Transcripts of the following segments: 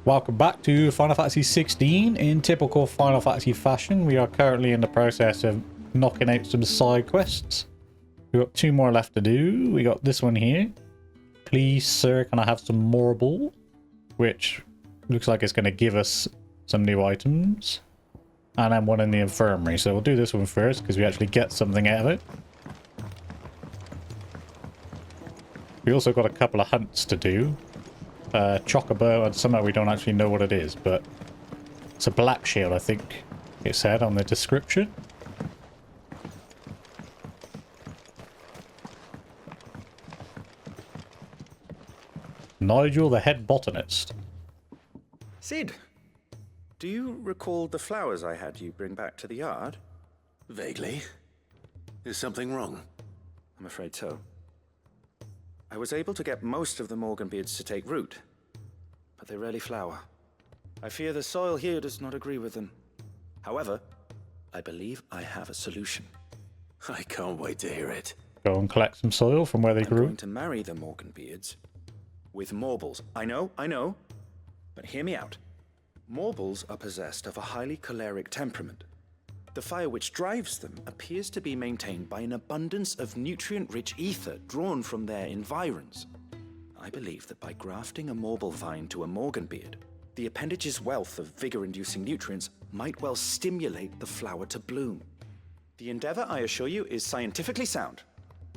Welcome back to Final Fantasy 16. In typical Final Fantasy fashion, we are currently in the process of knocking out some side quests. We've got 2 more left to do. We got this one here. Please, sir, can I have some marble? Which looks like it's going to give us some new items. And then one in the infirmary. So we'll do this one first because we actually get something out of it. We also got a couple of hunts to do. Chocobo and somehow we don't actually know what it is, but it's a black shield, I think it said on the description. Nigel, the head botanist. Sid, do you recall the flowers I had you bring back to the yard? Vaguely. Is something wrong? I'm afraid so. I was able to get most of the Morganbeards to take root, but they rarely flower. I fear the soil here does not agree with them. However, I believe I have a solution. I can't wait to hear it. Go and collect some soil from where they I'm grew. going to marry the Morganbeards with Morbles. I know, but hear me out. Morbles are possessed of a highly choleric temperament. The fire which drives them appears to be maintained by an abundance of nutrient-rich ether drawn from their environs. I believe that by grafting a Morble vine to a Morganbeard, the appendage's wealth of vigor-inducing nutrients might well stimulate the flower to bloom. The endeavor, I assure you, is scientifically sound.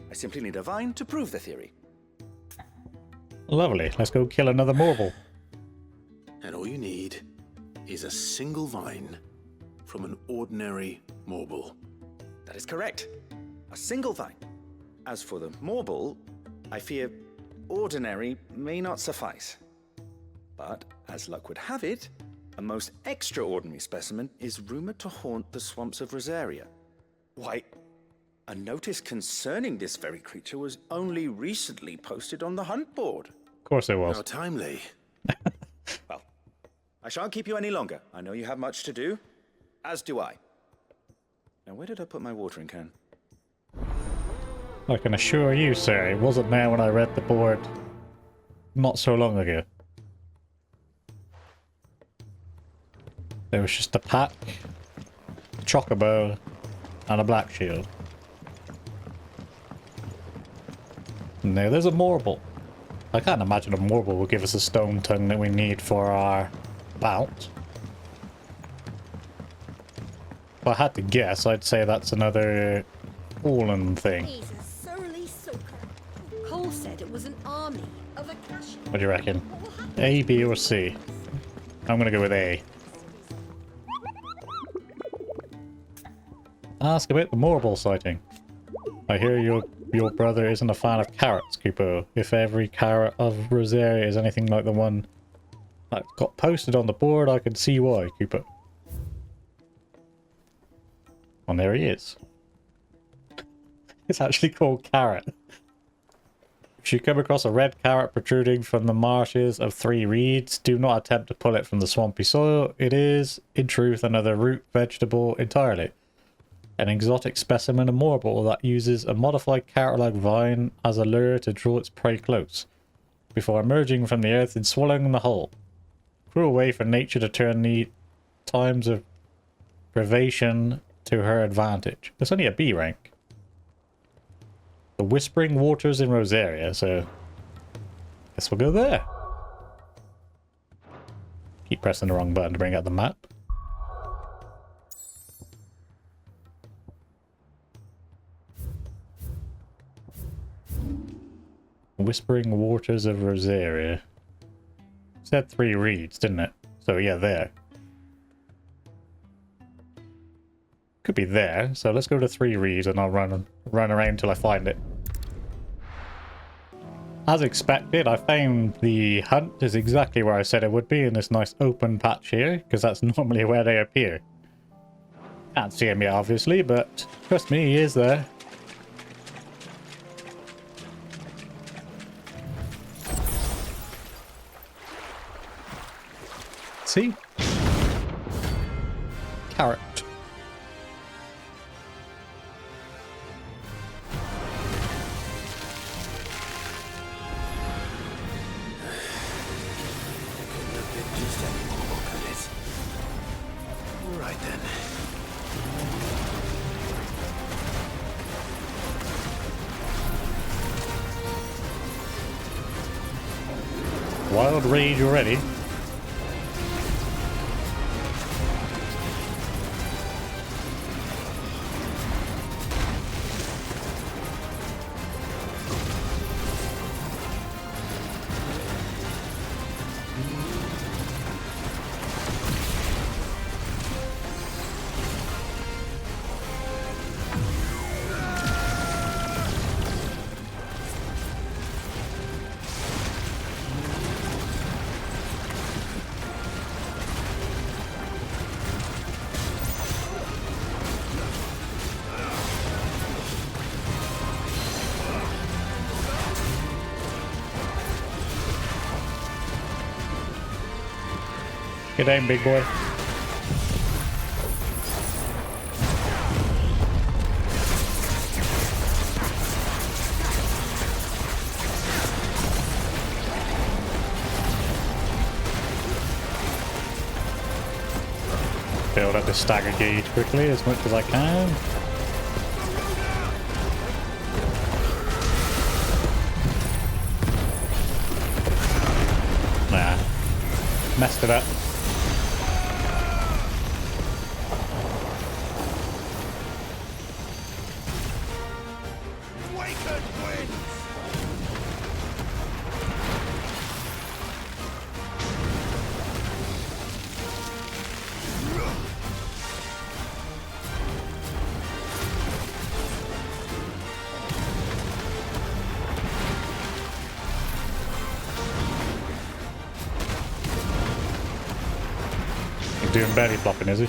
I simply need a vine to prove the theory. Lovely. Let's go kill another Morble. And all you need is a single vine from an ordinary Morble. That is correct. A single vine. As for the Morble, I fear ordinary may not suffice. But, as luck would have it, a most extraordinary specimen is rumored to haunt the swamps of Rosaria. Why, a notice concerning this very creature was only recently posted on the hunt board. Of course it was. How timely. Well, I shan't keep you any longer. I know you have much to do. As do I. Now, where did I put my watering can? I can assure you, sir, it wasn't there when I read the board not so long ago. There was just a pack, a chocobo, and a black shield. Now there's a Morble. I can't imagine a Morble will give us a stone tongue that we need for our bout. If I had to guess, I'd say that's another Fallen thing. He's a surly soaker. Cole said it was an army of Akashi. What do you reckon? A, B, or C? I'm gonna go with A. Ask about the Morble sighting. I hear your brother isn't a fan of carrots, Kupo. If every carrot of Rosaria is anything like the one that got posted on the board, I can see why, Kupo. And there he is. It's actually called Carrot. If you come across a red carrot protruding from the marshes of 3 reeds, do not attempt to pull it from the swampy soil. It is, in truth, another root vegetable entirely. An exotic specimen of Morble that uses a modified carrot-like vine as a lure to draw its prey close, before emerging from the earth and swallowing the whole. Cruel way for nature to turn the times of privation to her advantage. It's only a B rank. The Whispering Waters in Rosaria, so guess we'll go there. Keep pressing the wrong button to bring up the map. Whispering Waters of Rosaria. It said 3 reeds, didn't it? So yeah, there. Could be there, so let's go to 3 reeds and I'll run around until I find it. As expected, I found the hunt is exactly where I said it would be, in this nice open patch here, because that's normally where they appear. Can't see him yet, obviously, but trust me, he is there. See? Carrot. resist any marble, could it? Right then. Wild rage already. Good aim, big boy. Build up this stagger gauge quickly as much as I can. Nah. Messed it up. He's doing belly flopping, is he?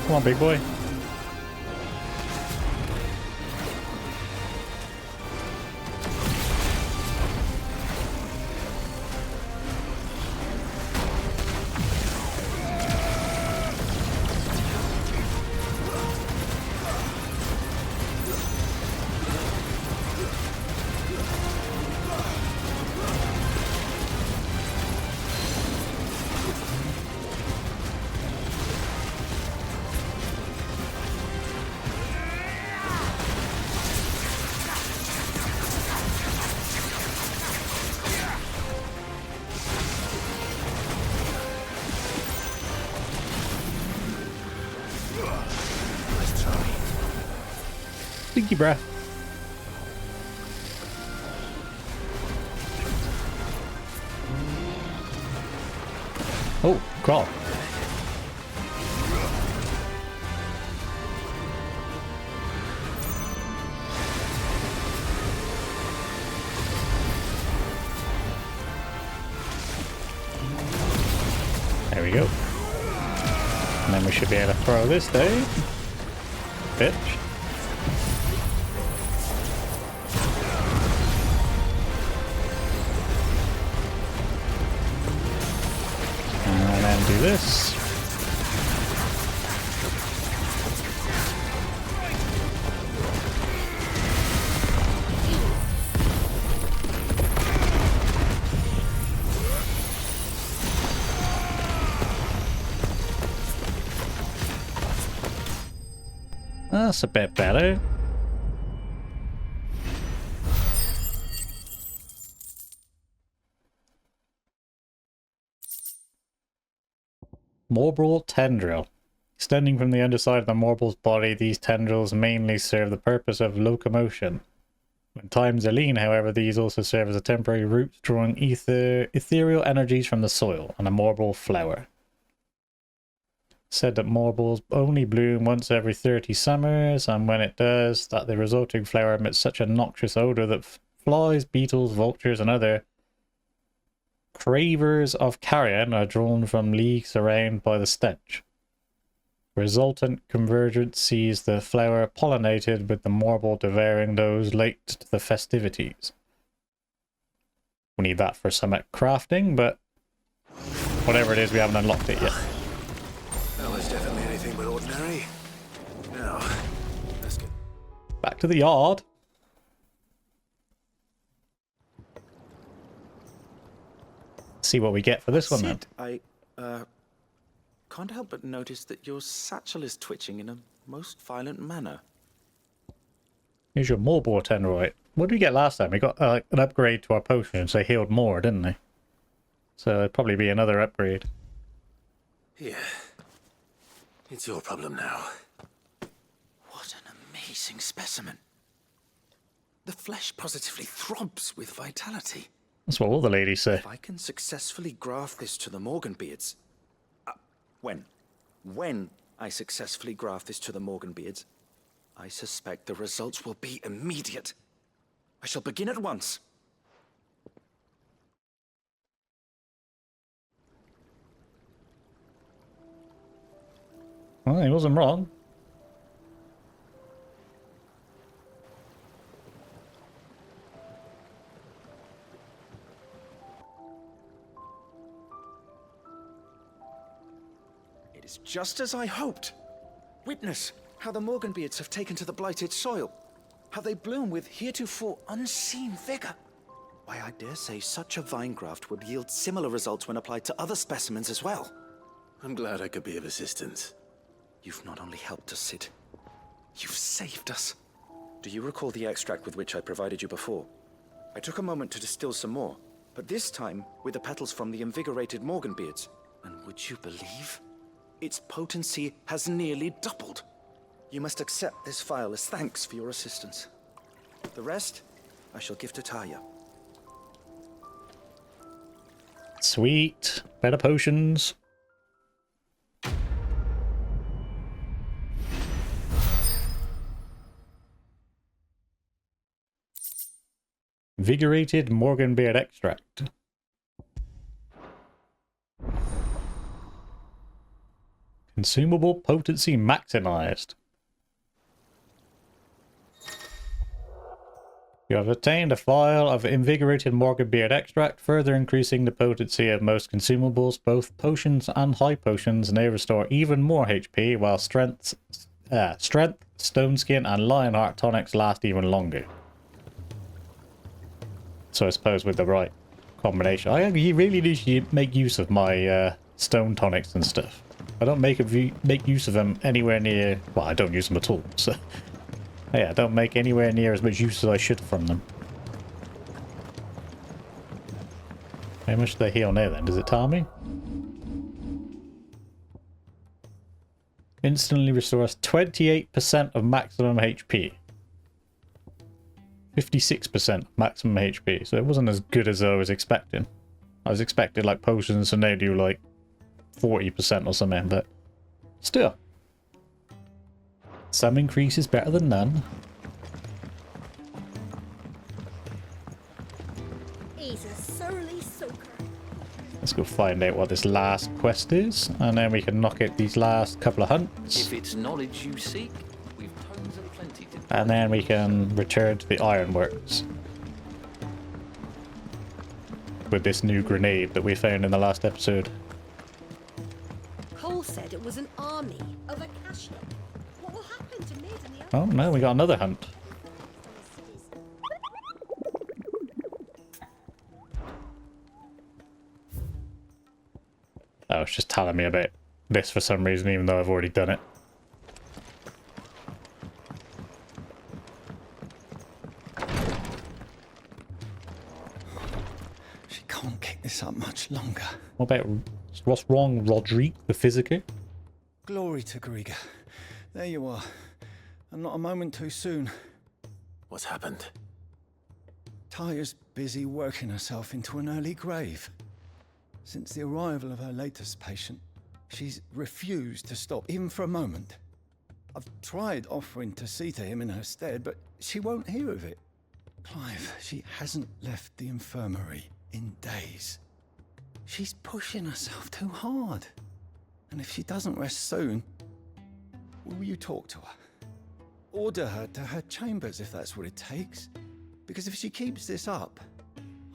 Come on, big boy. Stinky breath. Oh, crawl. There we go. And then we should be able to throw this down. Bitch. And then do this. That's a bit better. Morbal tendril. Extending from the underside of the morbel's body, these tendrils mainly serve the purpose of locomotion. When times are lean, however, these also serve as a temporary root, drawing ethereal energies from the soil and a morbal flower. Said that morbels only bloom once every 30 summers, and when it does, that the resulting flower emits such a noxious odor that flies, beetles, vultures, and other cravers of carrion are drawn from leagues around by the stench. Resultant convergence sees the flower pollinated, with the morbel devouring those late to the festivities. We need that for some crafting, but whatever it is, we haven't unlocked it yet. That was definitely anything but ordinary. Now, let's get Back to the yard. See what we get for this one then. Sid, I can't help but notice that your satchel is twitching in a most violent manner. Here's your Morbor Tenderite. What did we get last time? We got an upgrade to our potions. They healed more, didn't they? So it'd probably be another upgrade. Yeah. It's your problem now. What an amazing specimen. The flesh positively throbs with vitality. That's what all the ladies say. If I can successfully graft this to the Morganbeards... When I successfully graft this to the Morganbeards, I suspect the results will be immediate. I shall begin at once. Well, he wasn't wrong. It is just as I hoped. Witness how the Morganbeards have taken to the blighted soil. How they bloom with heretofore unseen vigor. Why, I dare say such a vine graft would yield similar results when applied to other specimens as well. I'm glad I could be of assistance. You've not only helped us, Sid, you've saved us. Do you recall the extract with which I provided you before? I took a moment to distill some more, but this time with the petals from the invigorated Morganbeards. And would you believe? Its potency has nearly doubled. You must accept this vial as thanks for your assistance. The rest, I shall give to Tarja. Sweet. Better potions. Invigorated Morganbeard extract. Consumable potency maximized. You have obtained a vial of invigorated Morganbeard extract, further increasing the potency of most consumables. Both potions and high potions may restore even more HP, while strength, stone skin, and lionheart tonics last even longer. So I suppose with the right combination, I really need to make use of my stone tonics and stuff. I don't make use of them anywhere near. Well, I don't use them at all. So yeah, I don't make anywhere near as much use as I should from them. How much do they heal now then? Does it tell me? Instantly restores 28% of maximum HP. 56% maximum HP. So it wasn't as good as I was expecting. I was expecting like potions and they do like 40% or something, but still. Some increase is better than none. He's a surly soaker. Let's go find out what this last quest is, and then we can knock out these last couple of hunts. If it's knowledge you seek, we've tons of plenty to do. And then we can return to the ironworks. With this new grenade that we found in the last episode. Cole said it was an army of Akashic. What will happen to Mid and the others? Oh no, we got another hunt. Oh, it's just telling me about this for some reason, even though I've already done it. She can't keep this up much longer. What's wrong, Roderick, the physiker? Glory to Griga. There you are. And not a moment too soon. What's happened? Tarja's busy working herself into an early grave. Since the arrival of her latest patient, she's refused to stop, even for a moment. I've tried offering to see to him in her stead, but she won't hear of it. Clive, she hasn't left the infirmary in days. She's pushing herself too hard. And if she doesn't rest soon, will you talk to her? Order her to her chambers if that's what it takes. Because if she keeps this up,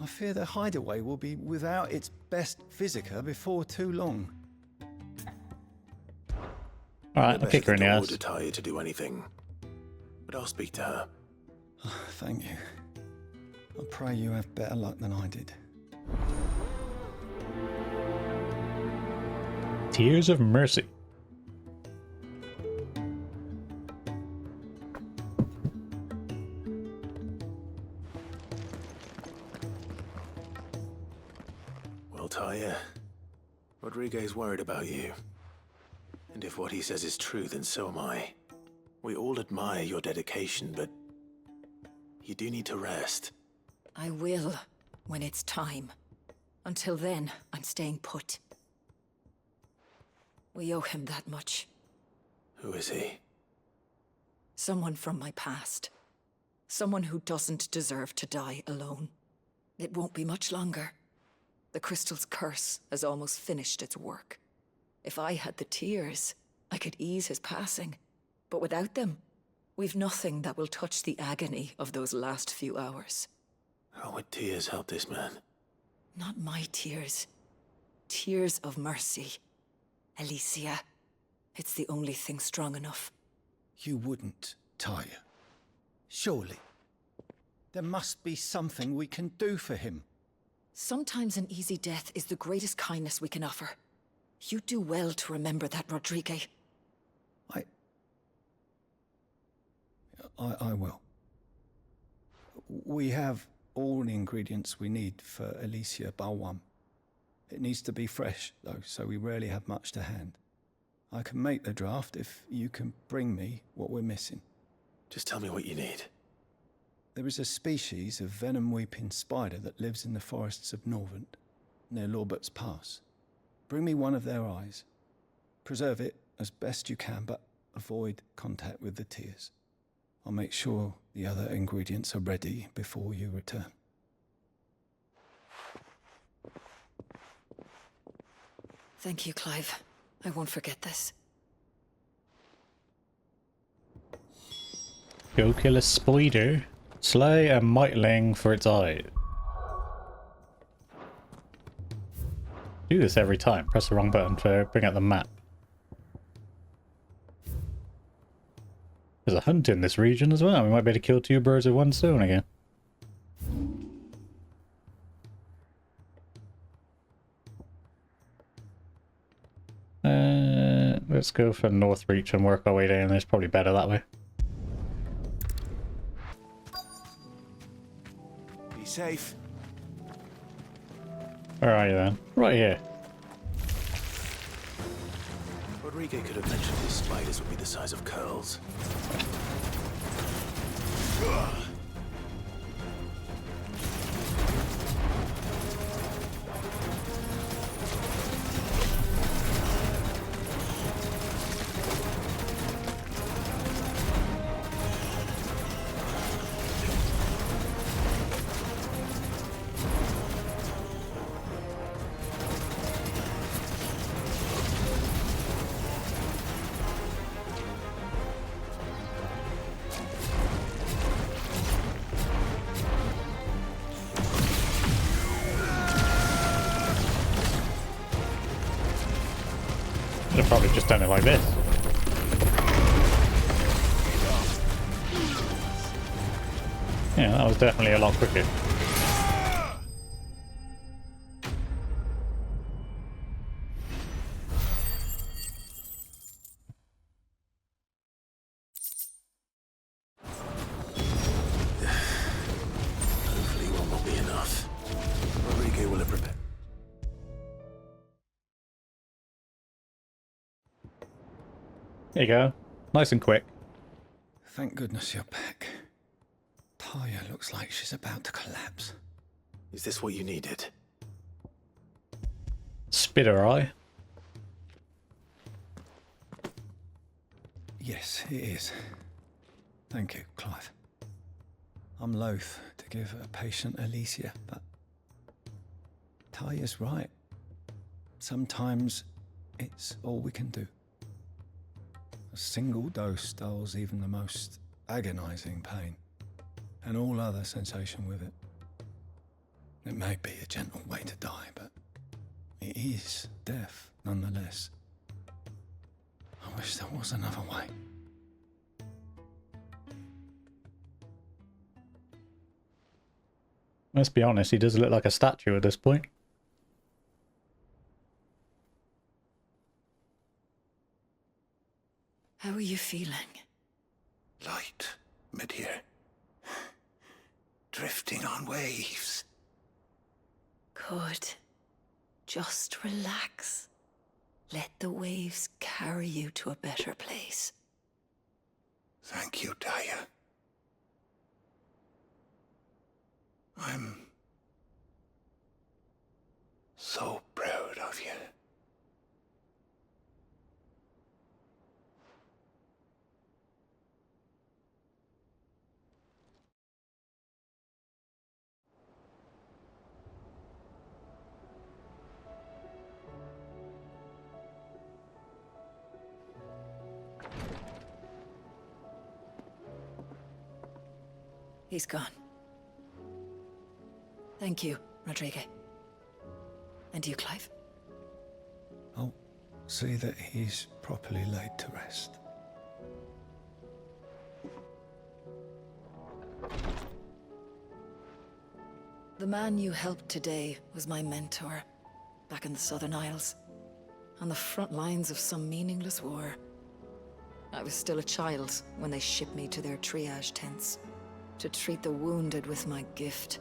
I fear the hideaway will be without its best physiker before too long. Alright, I'll kick her in the ass. Order Tarja to do anything. but I'll speak to her. Thank you. I pray you have better luck than I did. Tears of Mercy. Well, Tarja, Rodriguez's worried about you. And if what he says is true, then so am I. We all admire your dedication, but you do need to rest. I will, when it's time. Until then, I'm staying put. We owe him that much. Who is he? Someone from my past. Someone who doesn't deserve to die alone. It won't be much longer. The crystal's curse has almost finished its work. If I had the tears, I could ease his passing. But without them, we've nothing that will touch the agony of those last few hours. How would tears help this man? Not my tears. Tears of mercy. Alicia, it's the only thing strong enough. You wouldn't, Tarja. Surely. There must be something we can do for him. Sometimes an easy death is the greatest kindness we can offer. You do well to remember that, Rodrigue. I will. We have all the ingredients we need for Alicia Balwam. It needs to be fresh, though, so we rarely have much to hand. I can make the draft if you can bring me what we're missing. Just tell me what you need. There is a species of venom-weeping spider that lives in the forests of Norvent, near Lorbert's Pass. Bring me one of their eyes. Preserve it as best you can, but avoid contact with the tears. I'll make sure the other ingredients are ready before you return. Thank you, Clive. I won't forget this. Go kill a spider. Slay a mightling for its eye. Do this every time. Press the wrong button to bring up the map. There's a hunt in this region as well. We might be able to kill two birds with one stone again. Let's go for North Reach and work our way down. It's probably better that way. Be safe. Where are you then? Right here. Rodrigue could have mentioned his spiders would be the size of curls. Should have probably just done it like this. Yeah, that was definitely a lot quicker. Hopefully one will be enough. Rodrigue will have prepared. There you go. Nice and quick. Thank goodness you're back. Tarja looks like she's about to collapse. Is this what you needed? Spitter eye. Yes, it is. Thank you, Clive. I'm loath to give a patient Alicia, but Tarja's right. Sometimes it's all we can do. A single dose dulls even the most agonizing pain, and all other sensation with it. It may be a gentle way to die, but it is death nonetheless. I wish there was another way. Let's be honest, he does look like a statue at this point. How are you feeling? Light, mid-here. Drifting on waves. Good. Just relax. Let the waves carry you to a better place. Thank you, Tarja. I'm so proud of you. He's gone. Thank you, Rodrigue. And you, Clive? I'll see that he's properly laid to rest. The man you helped today was my mentor, back in the Southern Isles, on the front lines of some meaningless war. I was still a child when they shipped me to their triage tents, to treat the wounded with my gift.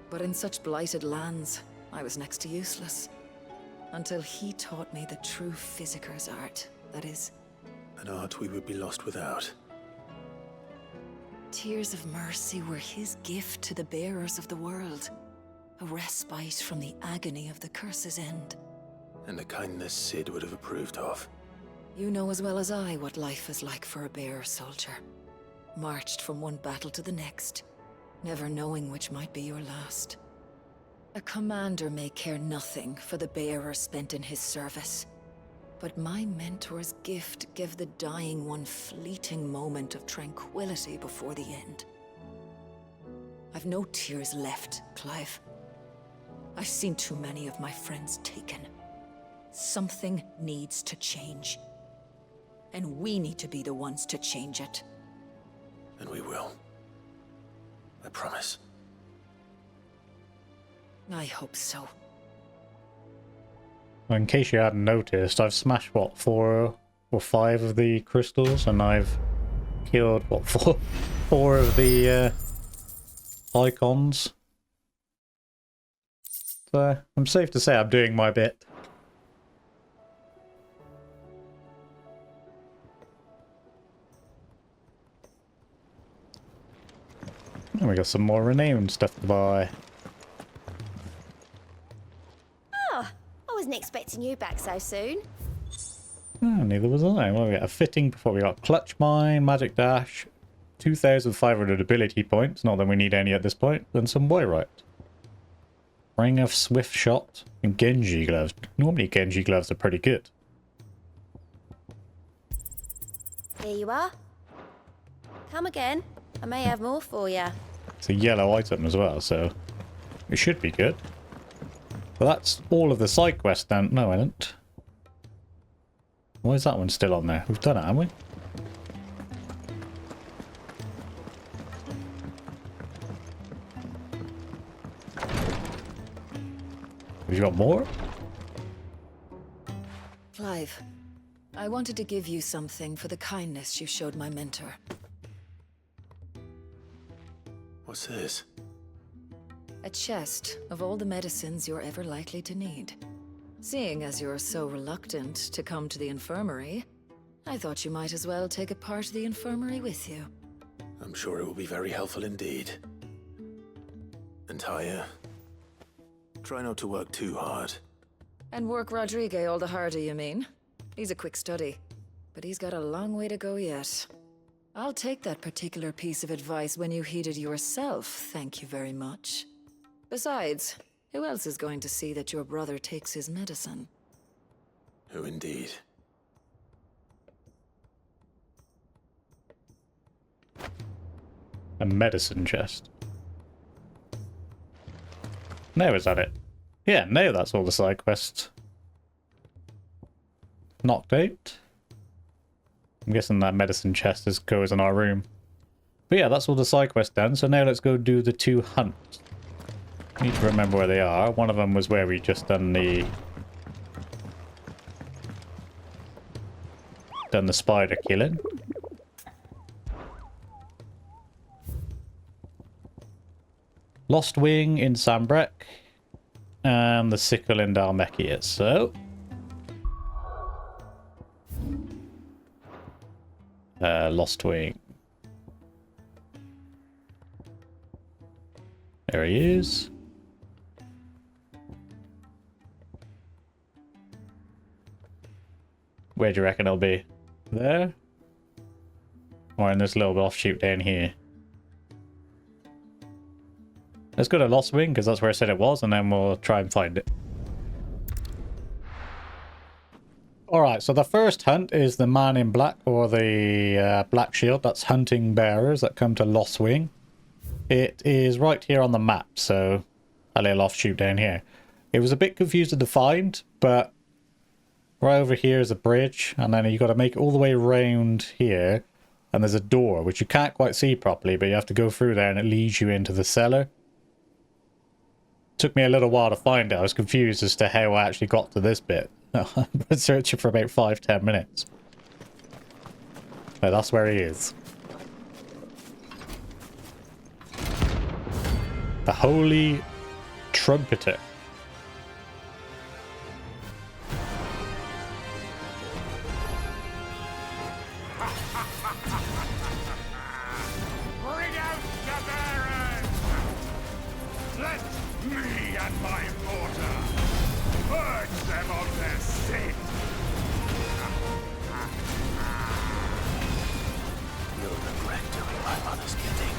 But in such blighted lands, I was next to useless. Until he taught me the true physicker's art, that is. An art we would be lost without. Tears of mercy were his gift to the bearers of the world. A respite from the agony of the curse's end. And a kindness Sid would have approved of. You know as well as I what life is like for a bearer soldier. Marched from one battle to the next, never knowing which might be your last. A commander may care nothing for the bearer spent in his service. But my mentor's gift gave the dying one fleeting moment of tranquility before the end. I've no tears left, Clive. I've seen too many of my friends taken. Something needs to change. And we need to be the ones to change it. And we will. I promise. I hope so. Well, in case you hadn't noticed, I've smashed, what, 4 or 5 of the crystals, and I've killed, what, 4 of the Eikons. So, I'm safe to say I'm doing my bit. And we got some more renowned stuff to buy. Oh, I wasn't expecting you back so soon. Oh, neither was I. Well, we got a fitting before we got Clutch Mine, Magic Dash, 2,500 ability points, not that we need any at this point, then some Boyrite. Ring of Swift Shot, and Genji Gloves. Normally Genji Gloves are pretty good. Here you are. Come again. I may have more for you. It's a yellow item as well, so it should be good. But that's all of the side quests down. No, I didn't. Why is that one still on there? We've done it, haven't we? Have you got more? Clive, I wanted to give you something for the kindness you showed my mentor. What's this? A chest of all the medicines you're ever likely to need. Seeing as you're so reluctant to come to the infirmary, I thought you might as well take a part of the infirmary with you. I'm sure it will be very helpful indeed. And Tarja, try not to work too hard. And work Rodrigue all the harder, you mean? He's a quick study, but he's got a long way to go yet. I'll take that particular piece of advice when you heed it yourself, thank you very much. Besides, who else is going to see that your brother takes his medicine? Who indeed? A medicine chest. No, is that it? Yeah, no, that's all the side quests. Knocked out. I'm guessing that medicine chest goes in our room. But yeah, that's all the side quests done, so now let's go do the 2 hunts. Need to remember where they are. One of them was where we just done the spider killing. Lost Wing in Sambrek. And the Sickle in Dalmekia. So Lost Wing. There he is. Where do you reckon he'll be? There? Or in this little offshoot down here? Let's go to Lost Wing, because that's where I said it was, and then we'll try and find it. Alright, so the first hunt is the man in black, or the black shield. That's hunting bearers that come to Lost Wing. It is right here on the map, so a little offshoot down here. It was a bit confusing to find, but right over here is a bridge, and then you've got to make it all the way around here, and there's a door, which you can't quite see properly, but you have to go through there, and it leads you into the cellar. Took me a little while to find it. I was confused as to how I actually got to this bit. I've been searching for about 5-10 minutes. But that's where he is. The Holy Trumpeter. Bring out the bearers! Let me and my mortar purge them of their sin! You'll regret doing my mother's bidding.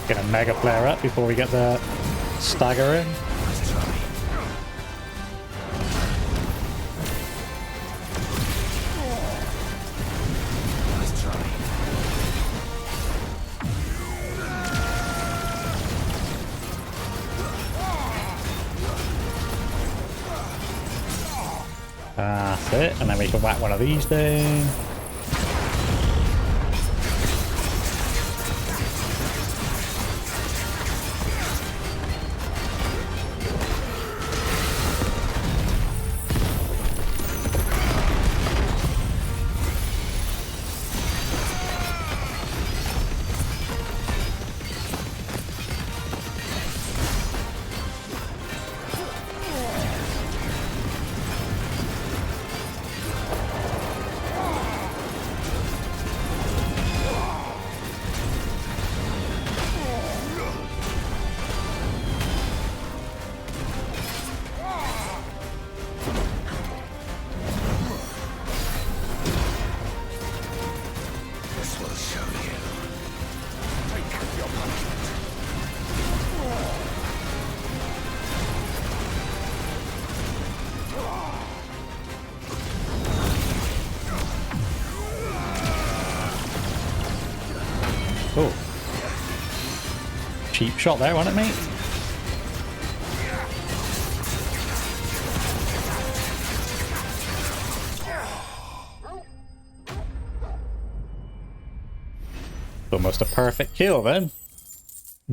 Get a mega player up before we get the stagger in. That's it, and then we can whack one of these down. Oh. Cheap shot there, wasn't it, mate? Almost a perfect kill then.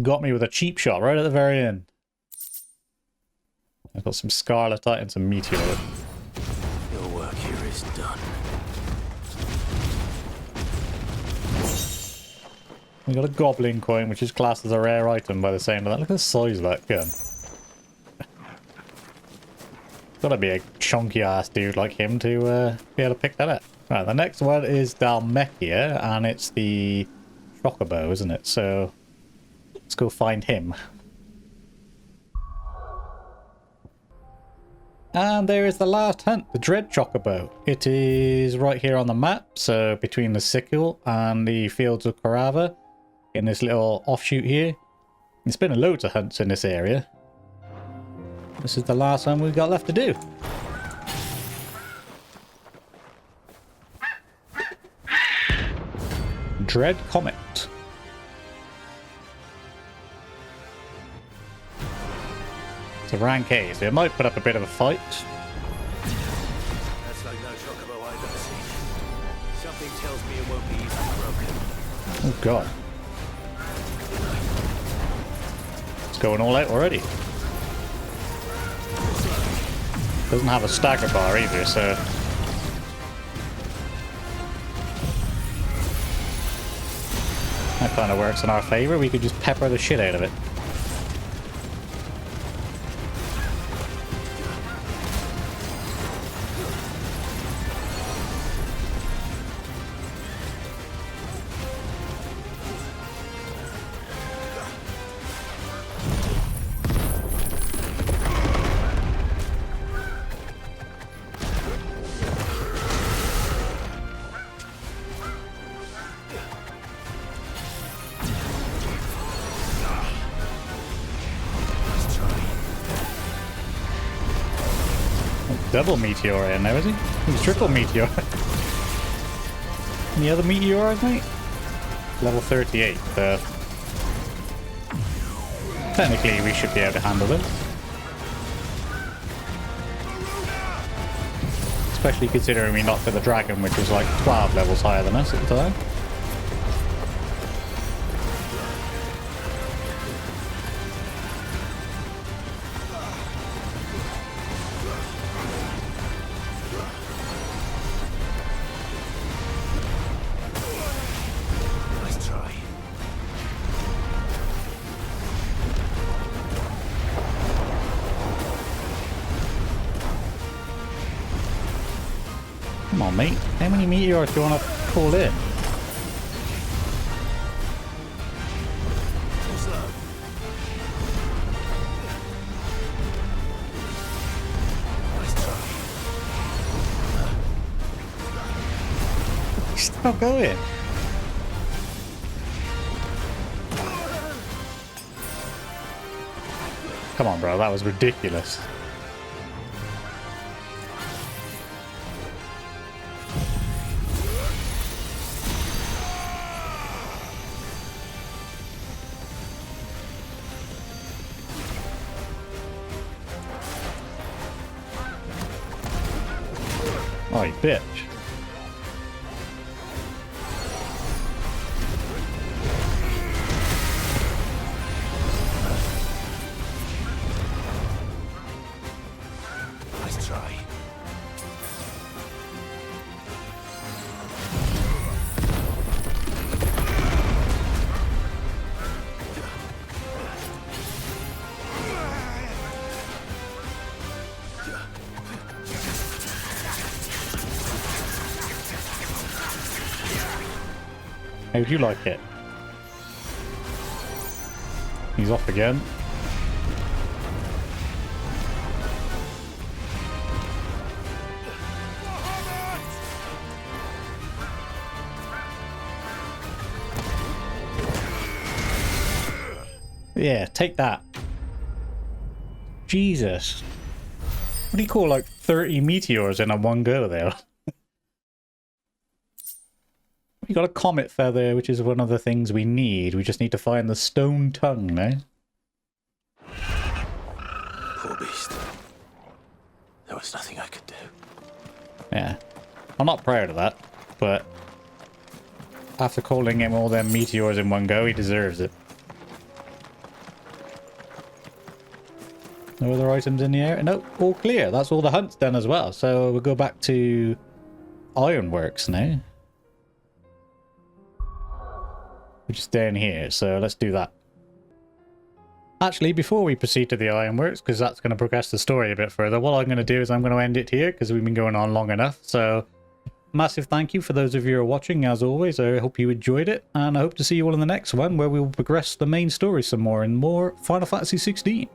Got me with a cheap shot right at the very end. I've got some Scarletite and some Meteor. Your work here is done. We got a goblin coin, which is classed as a rare item by the sound of that. Look at the size of that gun. Gotta be a chunky ass dude like him to be able to pick that up. Right, the next one is Dalmekia, and it's the Chocobo, isn't it? So let's go find him. And there is the last hunt, the Dread Chocobo. It is right here on the map, so between the Sickle and the Fields of Carava, in this little offshoot here. There's been loads of hunts in this area. This is the last one we've got left to do. Dread Comet. It's a rank A, so it might put up a bit of a fight. That's like no chocobo I've ever seen. Something tells me it won't be easily broken. Oh god. It's going all out already. Doesn't have a stagger bar either, so... that kind of works in our favour. We could just pepper the shit out of it. Double meteor in there, is he? He's triple meteor. Any other meteors, mate? Level 38. Technically, we should be able to handle this. Especially considering we knocked at the dragon, which was like 12 levels higher than us at the time. Come on, mate. How many meteors do you want to call in? Stop going. Come on, bro. That was ridiculous. Oh, you bitch. Nice try. How'd you like it? He's off again. Yeah, take that. Jesus. What do you call like 30 meteors in a one go there? We got a comet feather, which is one of the things we need. We just need to find the stone tongue now. Poor beast. There was nothing I could do. Yeah. I'm not proud of that, but after calling him all them meteors in one go, he deserves it. No other items in the area? Nope, all clear. That's all the hunts done as well. So we'll go back to Ironworks now. which is down here. So let's do that. Actually, before we proceed to the ironworks, because that's going to progress the story a bit further, what I'm going to do is I'm going to end it here because we've been going on long enough. So massive thank you for those of you who are watching, as always. I hope you enjoyed it, and I hope to see you all in the next one where we will progress the main story some more and more Final Fantasy 16.